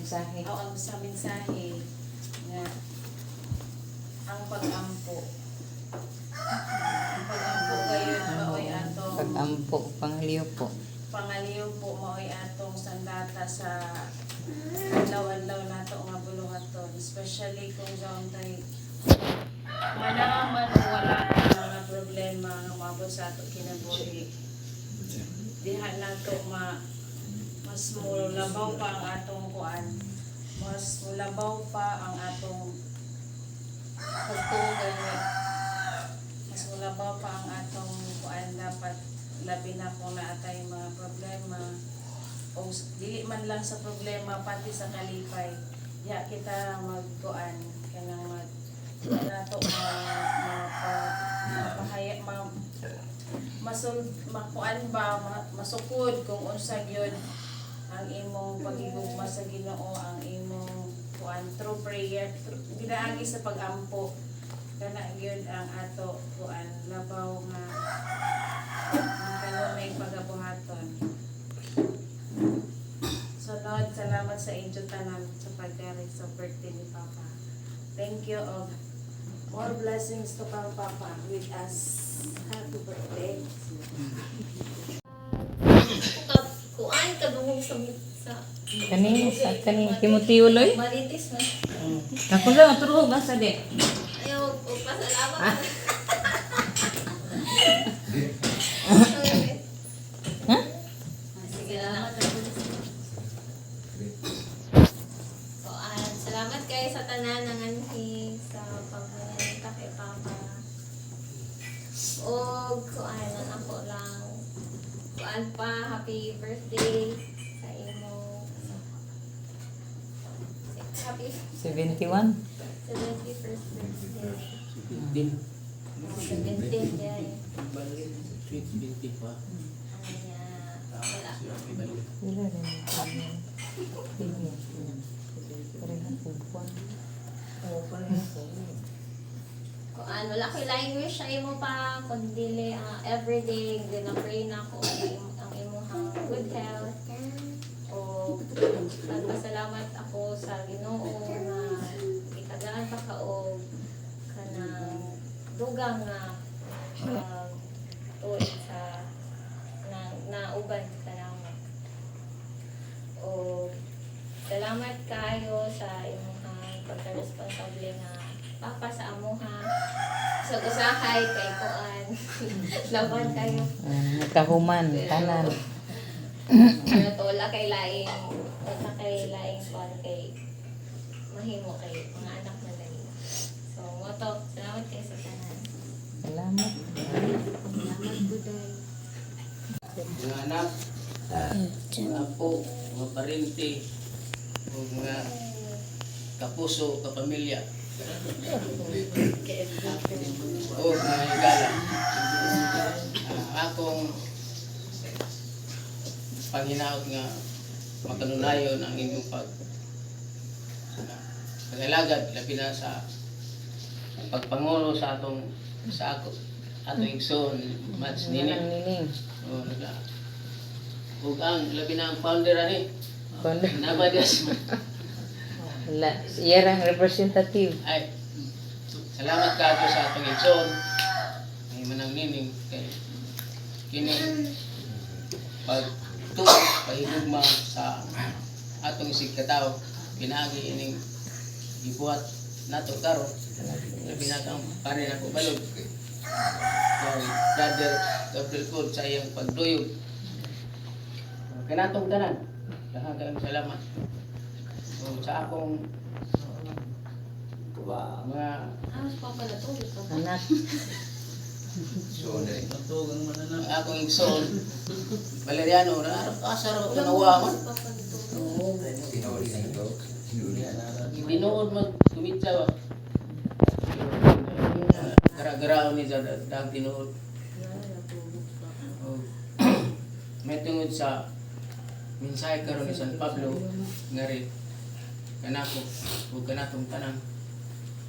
mensahe. ang sa mensahe nga ang pag-ampo. Ang pag-ampo gayon maoy atong Pag-ampo, pangaliw po. pangaliw po maoy atong sandata sa adlaw-adlaw nato nga buluhaton, especially kung gaon tay manaman o wala na mga problema nga umabot sa ato kinabuhi. Diha nato mas mulabaw pa ang atong kuan, mas mulabaw pa ang atong pagtuo gani, mas mulabaw pa ang atong kuan. Dapat labi na kung naatay mga problema o dili man lang sa problema pati sa kalipay, diha kita magkuan kanang mag nato makuan ba masukod kung unsa gyud ang imong pagigugma sa Ginoo, ang imong kuan through prayer, ginaagi sa pag-ampo kana gyud ang ato kuan labaw nga kanunay pagabuhaton. Sunod, salamat sa inyo tanan sa pagdari sa birthday ni Papa. Thank you of more blessings to Papa with us. Happy birthday. Kuan kadungog sa Kani Timoteo Loy. Marites man. Ako lang matulog ba sa de? Ayaw ko pasalamat. Ha? Sige lang. Kuan, salamat kayo sa tanan ng anhi sa pagmumenta kay Papa. O kuan ako lang. Kuan pa, happy birthday sa imo. Happy 71. 71st birthday. 17. 17 yan. Balik. Sweet 20 pa. Wala. Wala rin. Kuan, wala ko'y laing wish sa imo pa, kundi everyday, gina-pray na ko ang imuhang good health. O nagpasalamat ako sa Ginoo na itagaan pa ka og kanang dugang na tuig sa nauban ka lang. O salamat kayo sa imong pagka-responsable na papa sa amuha. So usahay kay kuan. Laban kayo. Nagkahuman, tanan. Pero to wala kay laing kuan kay mahimo kay mga anak na dali. So moto, salamat kayo sa tanan. Salamat. Salamat buday. Mga anak, mga apo, mga parinti, mga kapuso, kapamilya. O mga higala. Akong panghinaot nga makanunayon ang inyong pag-alagad labi na sa pagpangulo sa atong igsoon Mads Nining. Nining. Nining. Oh, nagla. Ug ang labi na ang founder ani. Kundi. Nabadas. Wala. Iyarang representative. Ay. Salamat ka sa atong igsoon. Ay manang Nining kay kini pahigugma sa atong isig katawo pinaagi ining gibuhat nato karon labi na kang pare na ko balog kay brother Gabriel Cod sa iyang pagduyog kanatong tanan daghang salamat o sa akong mga Ah, papa na to. Anak. matugang mananang akong igsoon Valeriano na kasar ko nawaman Tinuod magkumitsa ba? Gara-garao ni sa dang tinuod. May tungod sa mensahe karon ni San Pablo nga rin kanako ug kanatong tanan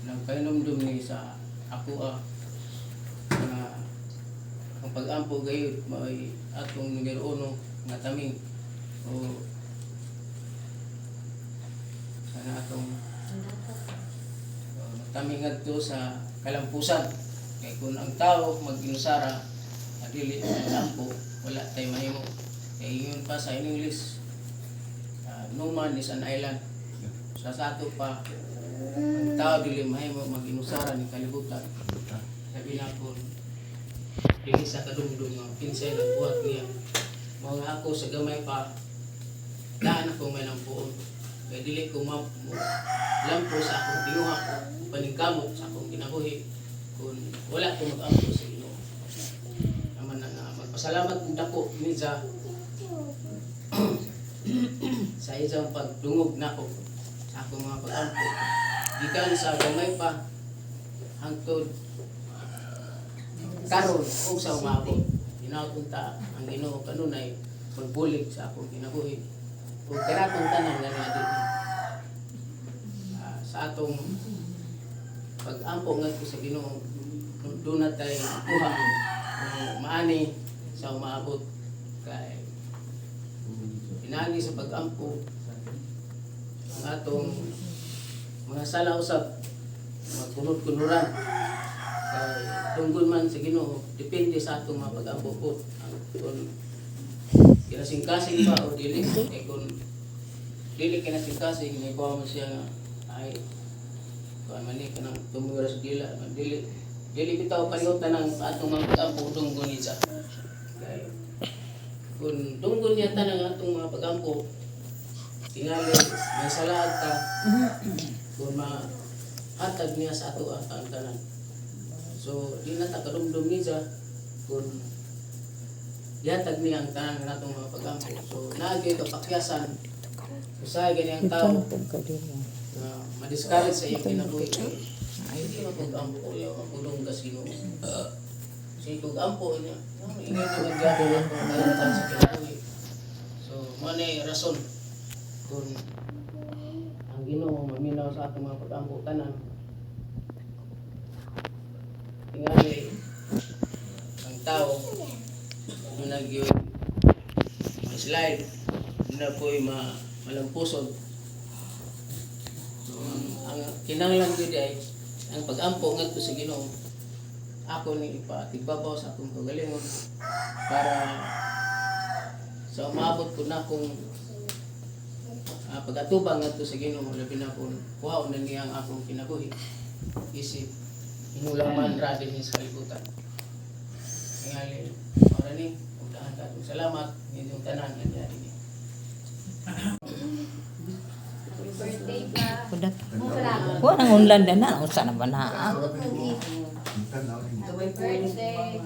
nang pahinumdum ni sa ako nga ang pag-ampo gayud mao'y atong numero 1 nga taming o kami ngadto sa kalampusan. Kay kung ang tao mag-inusara, adili lampo, wala tayo mahimo. Kay yun pa sa English, no man is an island. Sa ato pa, ang tao dili mahimo mag-inusara ni kalibutan. Sabi na po, dili sa kadumdum nga pinsay na buhat niya. Mga ako sa gamay pa, daan ako may lampuon. Kaya dili ko lampo sa akong tinuha, paningkamot sa akong kinabuhi. Kung wala ko mag-ampo sa Ginoo. Naman na nga, magpasalamat kong dako minsa sa isang pagdungog na ko sa akong mga pag-ampo. Gikan sa gamay pa, hangtod karon o sa umabot. Ginakunta ang Ginoo kanunay pagbulig sa akong kinabuhi. Kung kanatong tanan nga niya din sa atong pag-ampo nga ko sa Ginoo, doon na tayo kuha maani sa umabot. Kay pinagi sa pag-ampo ang atong mga sala usab magkunod-kunuran. Kay tungkol man sa Ginoo, depende sa atong mga pag-ampo po. Kung kinasing-kasing ba o dili, eh kung dili kinasing-kasing, may kuha mo siya nga, ay, kuha man ka nang tumura sa dila, dili bitaw paliutan ng atong mga pag-ampo tungkol niya. Kaya, kung tungkol niya tanang atong mga pag-ampo, tingali, may salaad ka, kung mahatag niya sa ato ang tanan. So, di na takadumdum niya kung yatag niya ang tanan ng atong mga pag-ampo. So, naagay ito pakyasan, usahay ganyan ang tao, na madiscourage sa iyong kinabuhi. Hindi mapag-ampo ko yung mapulong ka sino. Kasi pag-ampo niya, ingay na mag-gato lang kung nalantan sa kinabuhi. So, manay rason kung ang Ginoo maminaw sa atong mga pag-ampo tanan. Tingali, ang tao, nung nag-yun, slide, na po'y malampuson. So, ang kinanglan yun ay, ang pag-ampo nga ko sa Ginoo, ako ni ipatigbabaw sa akong kagalingon para sa umabot ko na akong pag-atubang nga to sa Ginoo, labi na kung kuhaon na niya ang akong kinabuhi. Isip, inulaman ra din sa kalibutan. Ngayon, para ni, puntahan ka itong salamat, inyong tanan nga diyan ni. Happy birthday pa. Kudak. Salamat. Kuha nang unlan na usa na ba na? Happy birthday.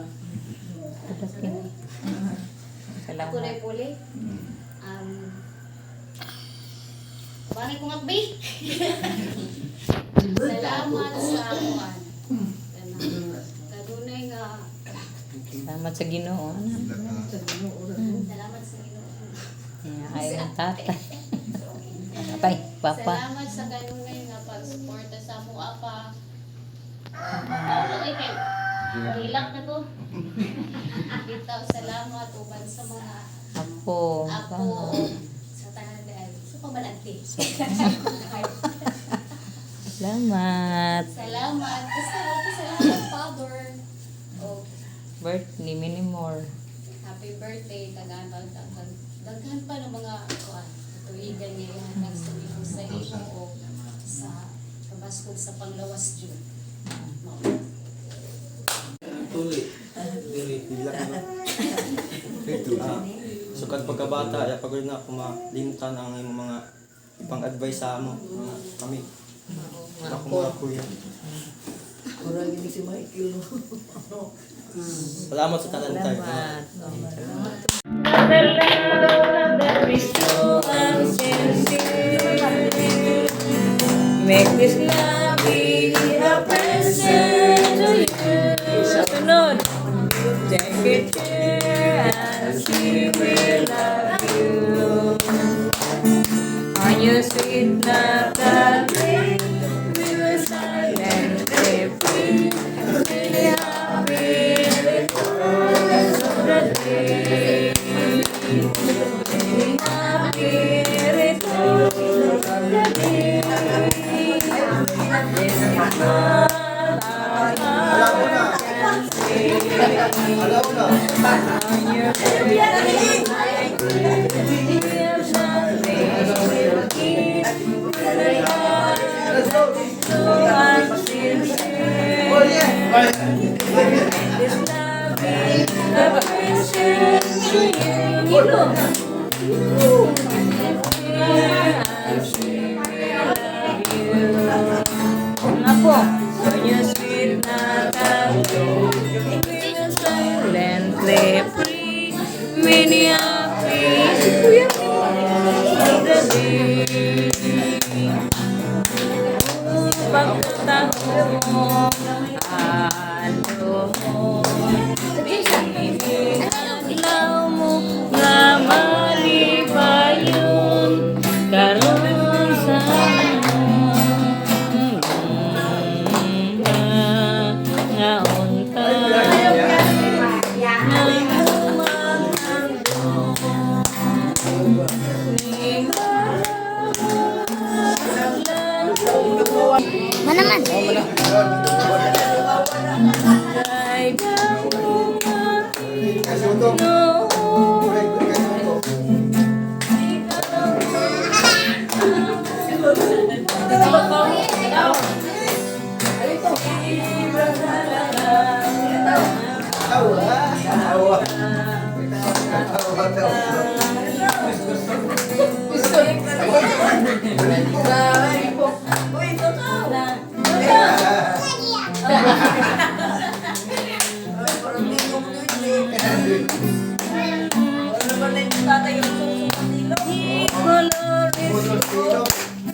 Kudak. Ako Salamat. na puli. Bani ko ngakbi. Salamat sa akuan. Kadunay nga. Salamat sa Ginoo. Salamat sa Ginoo. Ay ang tatay. Tatay, papa. Salamat sa kanunay nga pagsuporta sa mo apa. Okay kay. Hilak na to. Kita salamat uban sa mga Apo. apo sa tanan dahil sa pamalagti. Salamat. Salamat. Salamat, Father. Oh, Birthday, many more. happy birthday. Daghan pa ng mga tuwigan niya yung nagsabi ko sa iyo o sa kabaskog sa panglawas June. Tuloy. Sukad pagkabata, ya pagod na ako malimtan ang imong mga ipang-advise sa amo, mga kami. Ako mga kuya. Salamat sa tanan tayo. Salamat. Make this love be a present to you. Sunod. Take it here and she will love you. On your sweet love that day, we will silently free. Be happy because of the day. Be happy because of the day. This is Pagkataon mo, ano mo, pinigalaw mo nga malibayon, karoon sa nga unta, Manaman. ay no.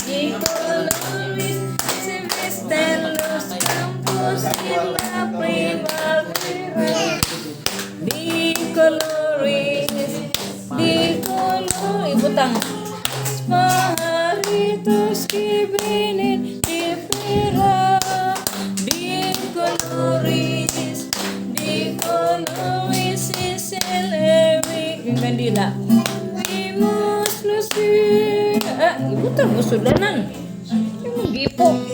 Di colores se visten los campos en la primavera. Di colores, butang. Pajaritos que vienen de fuera. Di colores es el yung kandila. Dimos lucir. Ibutang mo sudanan. Yung gipo.